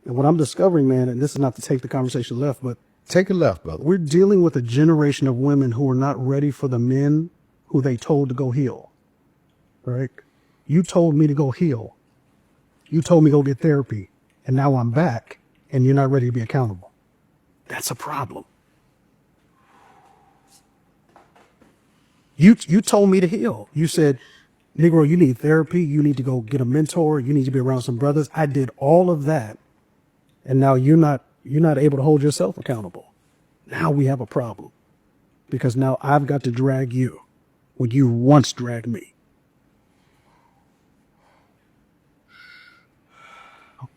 And what I'm discovering, man, and this is not to take the conversation left, but Take it left, brother. we're dealing with a generation of women who are not ready for the men who they told to go heal. Right? You told me to go heal. You told me to go get therapy. And now I'm back and you're not ready to be accountable. That's a problem. You told me to heal. You said, Negro, you need therapy. You need to go get a mentor. You need to be around some brothers. I did all of that. And now you're not able to hold yourself accountable. Now we have a problem because now I've got to drag you when you once dragged me.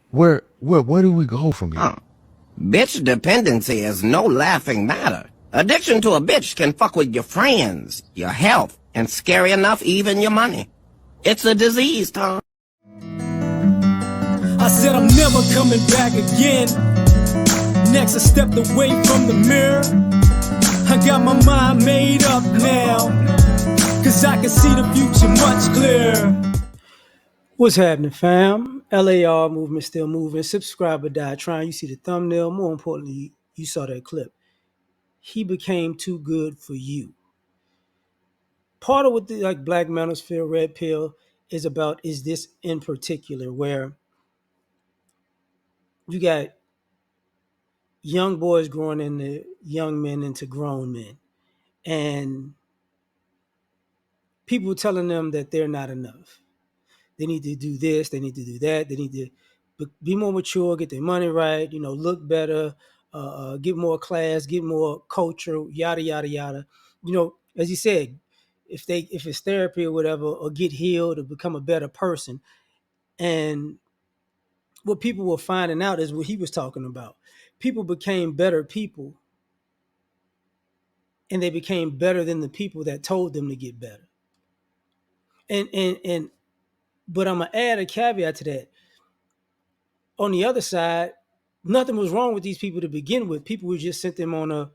Where do we go from here? Bitch dependency is no laughing matter. Addiction to a bitch can fuck with your friends, your health, and scary enough, even your money. It's a disease, Tom. I said I'm never coming back again. Next I stepped away from the mirror. I got my mind made up now, cause I can see the future much clearer. What's happening, fam? L.A.R. movement still moving. Subscribe or die trying. You see the thumbnail. More importantly, you saw that clip. He became too good for you. Part of what the like Black Manosphere, Red Pill is about is this in particular, where you got young boys growing into young men into grown men, and people telling them that they're not enough. They need to do this, they need to do that, they need to be more mature, get their money right, look better, get more class, get more culture, yada yada yada. As you said, if it's therapy or whatever, or get healed or become a better person. And what people were finding out is what he was talking about. People became better people, and they became better than the people that told them to get better. And but I'm gonna add a caveat to that. On the other side, nothing was wrong with these people to begin with. People were just sent them on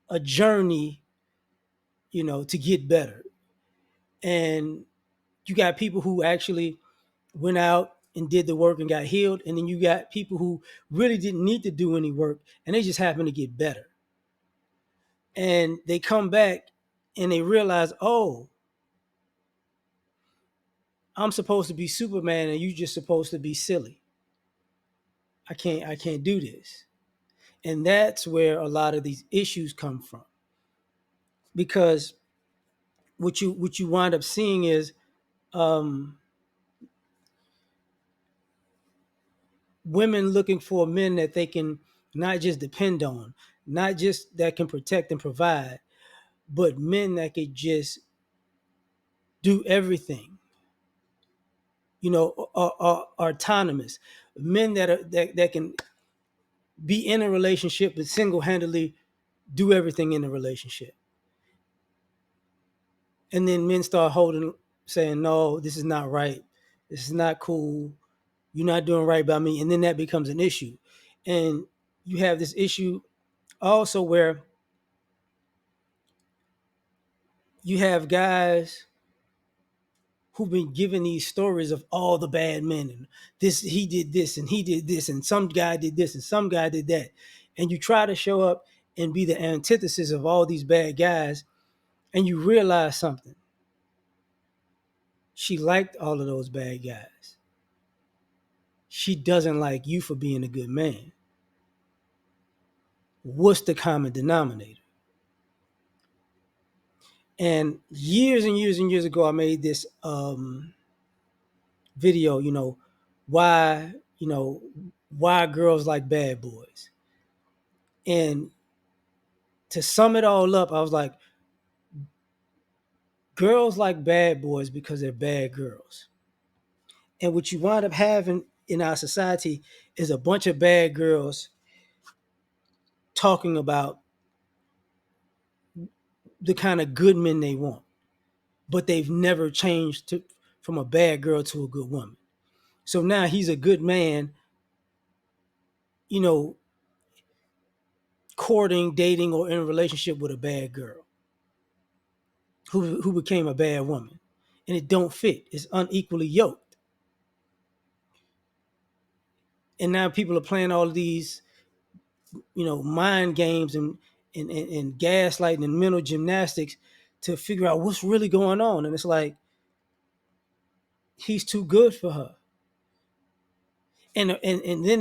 a journey, to get better. And you got people who actually went out and did the work and got healed, and then you got people who really didn't need to do any work and they just happened to get better. And they come back and they realize, oh, I'm supposed to be Superman and you just supposed to be silly. I can't do this. And that's where a lot of these issues come from. Because what you wind up seeing is um, women looking for men that they can not just depend on, not just that can protect and provide, but men that could just do everything, are autonomous. Men that can be in a relationship but single-handedly do everything in the relationship. And then men start saying, no, this is not right. This is not cool. You're not doing right by me. And then that becomes an issue. And you have this issue also where you have guys who've been given these stories of all the bad men, and this, he did this and he did this and some guy did this and some guy did that. And you try to show up and be the antithesis of all these bad guys, and you realize something. She liked all of those bad guys. She doesn't like you for being a good man. What's the common denominator? And years and years ago, I made this video, why, why girls like bad boys. And to sum it all up, I was like, girls like bad boys because they're bad girls. And what you wind up having in our society is a bunch of bad girls talking about the kind of good men they want, but they've never changed from a bad girl to a good woman. So now he's a good man, you know, courting, dating, or in a relationship with a bad girl who became a bad woman. And it don't fit. It's unequally yoked. And now people are playing all of these, mind games and gaslighting and mental gymnastics to figure out what's really going on. And it's like, he's too good for her. And then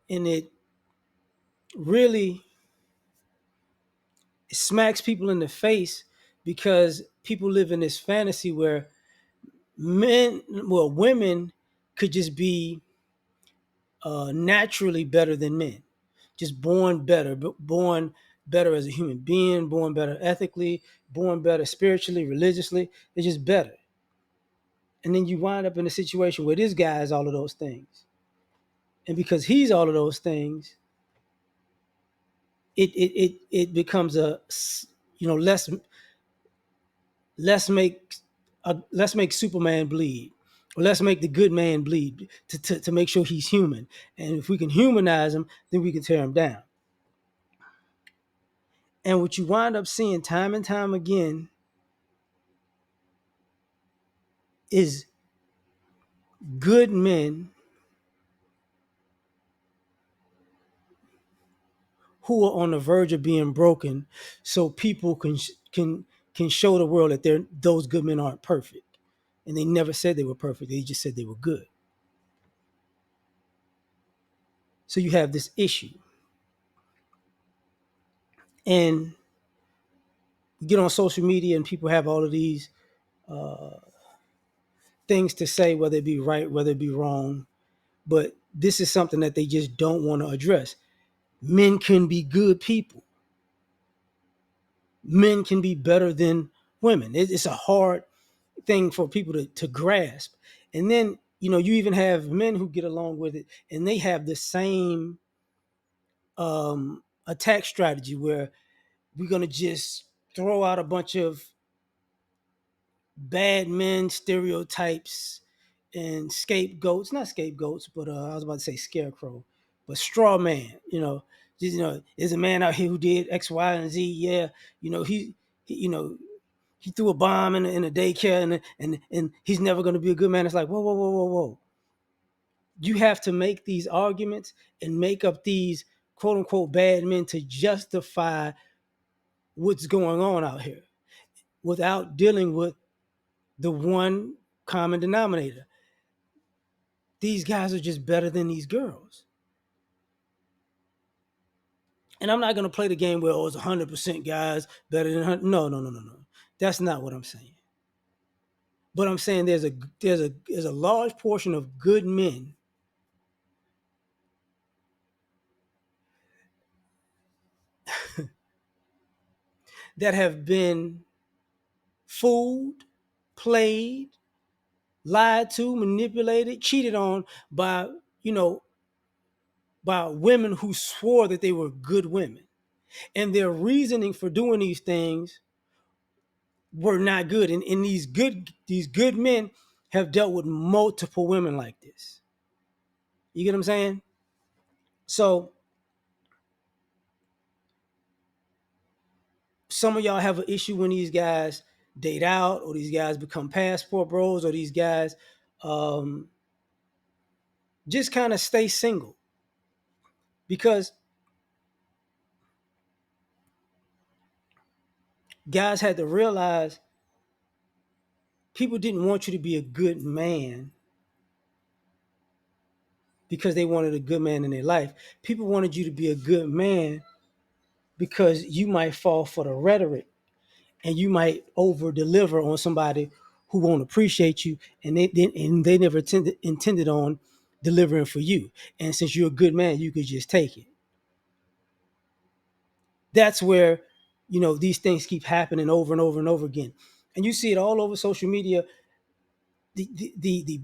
it really smacks people in the face, because people live in this fantasy where women could just be naturally better than men, just born better, born better as a human being, born better ethically, born better spiritually, religiously. They're just better. And then you wind up in a situation where this guy is all of those things, and because he's all of those things, it becomes a, let's make let's make Superman bleed, or let's make the good man bleed to make sure he's human. And if we can humanize him, then we can tear him down. And what you wind up seeing time and time again is good men who are on the verge of being broken, so people can show the world that those good men aren't perfect. And they never said they were perfect. They just said they were good. So you have this issue. And you get on social media and people have all of these things to say, whether it be right, whether it be wrong. But this is something that they just don't want to address. Men can be good people. Men can be better than women. It's a hard thing for people to grasp. And then, you even have men who get along with it, and they have the same attack strategy where we're going to just throw out a bunch of bad men stereotypes and scapegoats, not scapegoats, but I was about to say scarecrow, but straw man. There's a man out here who did X, Y, and Z. Yeah, he threw a bomb in a daycare, and he's never going to be a good man. It's like, whoa, whoa, whoa, whoa, whoa. You have to make these arguments and make up these quote unquote bad men to justify what's going on out here, without dealing with the one common denominator. These guys are just better than these girls. And I'm not going to play the game where, it's 100% guys better than 100. No, no, no, no, no. That's not what I'm saying. But I'm saying there's a large portion of good men that have been fooled, played, lied to, manipulated, cheated on by, by women who swore that they were good women. And their reasoning for doing these things were not good. And these good men have dealt with multiple women like this. You get what I'm saying? So some of y'all have an issue when these guys date out, or these guys become passport bros, or these guys just kind of stay single, because guys had to realize people didn't want you to be a good man because they wanted a good man in their life. People wanted you to be a good man because you might fall for the rhetoric, and you might over deliver on somebody who won't appreciate you, and they never intended on delivering for you. And since you're a good man, you could just take it. That's where these things keep happening over and over and over again, and you see it all over social media. The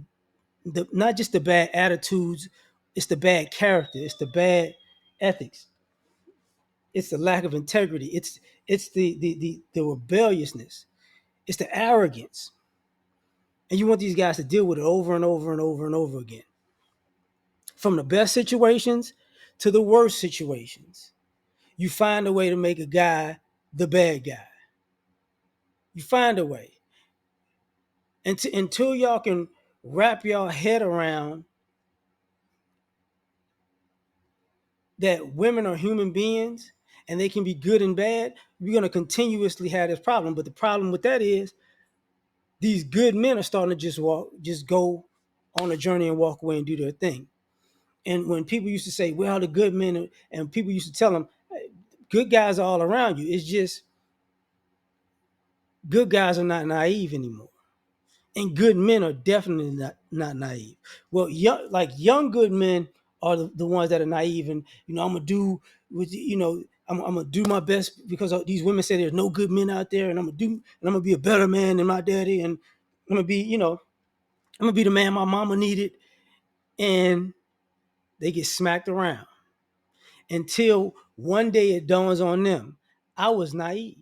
not just the bad attitudes, it's the bad character, it's the bad ethics, it's the lack of integrity, it's the rebelliousness, it's the arrogance. And you want these guys to deal with it over and over and over and over again, from the best situations to the worst situations. You find a way to make a guy the bad guy. You find a way. And until y'all can wrap your head around that women are human beings and they can be good and bad, we're going to continuously have this problem. But the problem with that is these good men are starting to just go on a journey and walk away and do their thing. And when people used to say, well, the good men, and people used to tell them, hey, good guys are all around you. It's just good guys are not naive anymore. And good men are definitely not naive. Well, young good men are the ones that are naive, and I'm gonna do with I'm gonna do my best because these women say there's no good men out there, and I'm gonna be a better man than my daddy, and I'm gonna be I'm gonna be the man my mama needed, and they get smacked around until one day it dawns on them. I was naive.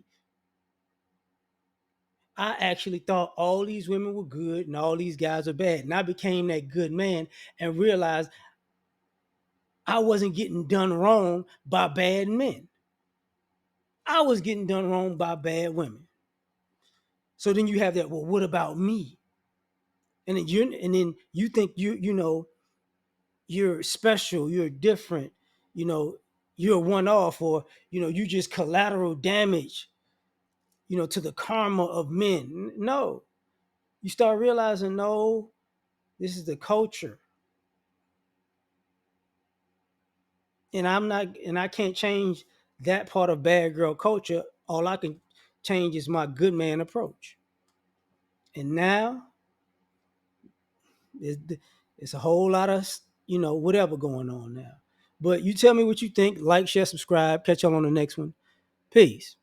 I actually thought all these women were good and all these guys are bad. And I became that good man and realized I wasn't getting done wrong by bad men. I was getting done wrong by bad women. So then you have that, well, what about me? And then you think you're special, you're different, you know, you're one off, or you just collateral damage, to the karma of men. No. You start realizing, no, this is the culture. And I can't change that part of bad girl culture. All I can change is my good man approach. And now it's, it's a whole lot of whatever going on now. But you tell me what you think. Like, share, subscribe. Catch y'all on the next one. Peace.